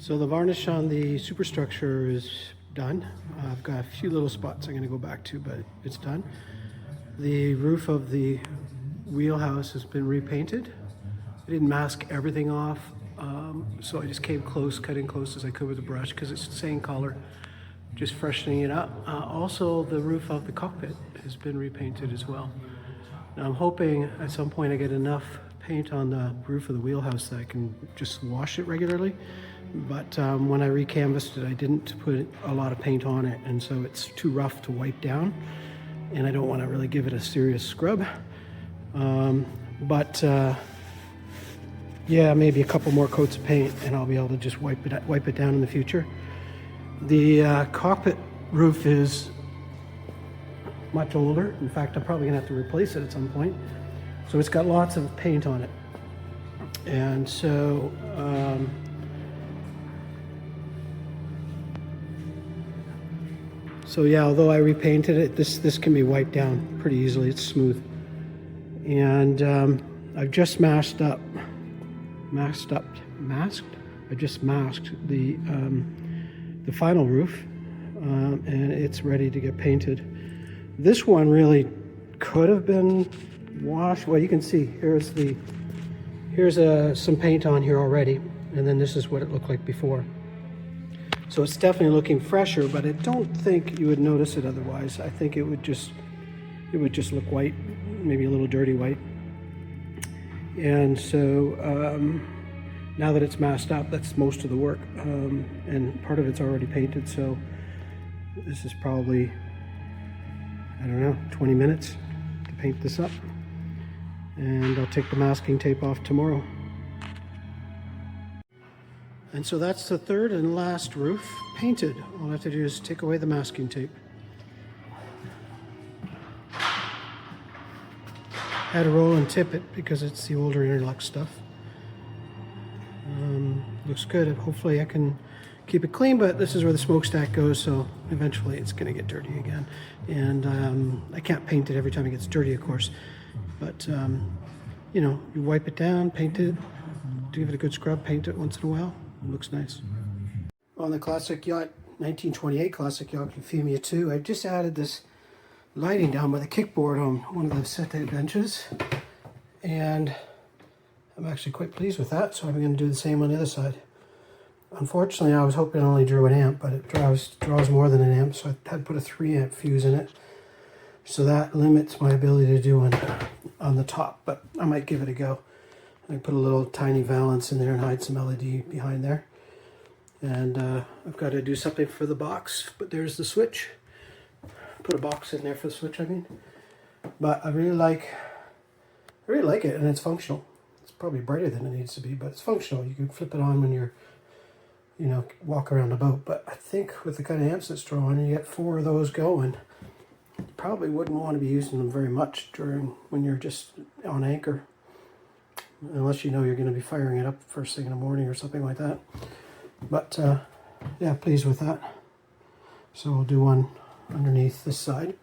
So the varnish on the superstructure is done. I've got a few little spots I'm going to go back to, but it's done. The roof of the wheelhouse has been repainted. I didn't mask everything off, so I just came close, cut in close as I could with a brush because it's the same color, just freshening it up. Also, the roof of the cockpit has been repainted as well. Now I'm hoping at some point I get enough paint on the roof of the wheelhouse that I can just wash it regularly. But when I recanvassed it, I didn't put a lot of paint on it, and so it's too rough to wipe down, and I don't want to really give it a serious scrub. Yeah, maybe a couple more coats of paint and I'll be able to just wipe it down in the future. The cockpit roof is much older. In fact, I'm probably gonna have to replace it at some point. So it's got lots of paint on it. And so, yeah, although I repainted it, this can be wiped down pretty easily. It's smooth. And I've just masked the final roof, and it's ready to get painted. This one really could have been washed. Well, you can see here's some paint on here already, and then this is what it looked like before. So it's definitely looking fresher, but I don't think you would notice it otherwise. I think it would just look white, maybe a little dirty white. And so now that it's masked up, that's most of the work, and part of it's already painted. So this is probably, I don't know, 20 minutes to paint this up, and I'll take the masking tape off tomorrow. And so that's the third and last roof painted. All I have to do is take away the masking tape. Had to roll and tip it because it's the older interlock stuff. Looks good. Hopefully I can keep it clean, but this is where the smokestack goes, so eventually it's going to get dirty again. And I can't paint it every time it gets dirty, of course. But, you know, you wipe it down, paint it, give it a good scrub, paint it once in a while. It looks nice. On the Classic Yacht 1928 Classic Yacht Euphemia 2, I've just added this lighting down by the kickboard on one of the settee benches, and I'm actually quite pleased with that, so I'm going to do the same on the other side. Unfortunately, I was hoping it only drew an amp, but it draws more than an amp, so I had to put a 3 amp fuse in it, so that limits my ability to do one on the top, but I might give it a go. I put a little tiny valance in there and hide some LED behind there, and I've got to do something for the box, but there's the switch. Put a box in there for the switch, I mean. But I really like it, and it's functional. It's probably brighter than it needs to be, but it's functional. You can flip it on when you're, you know, walk around the boat. But I think with the kind of amps it's drawing, and you get 4 of those going, you probably wouldn't want to be using them very much when you're just on anchor, unless you know you're going to be firing it up first thing in the morning or something like that. But yeah, pleased with that. So we'll do one underneath this side.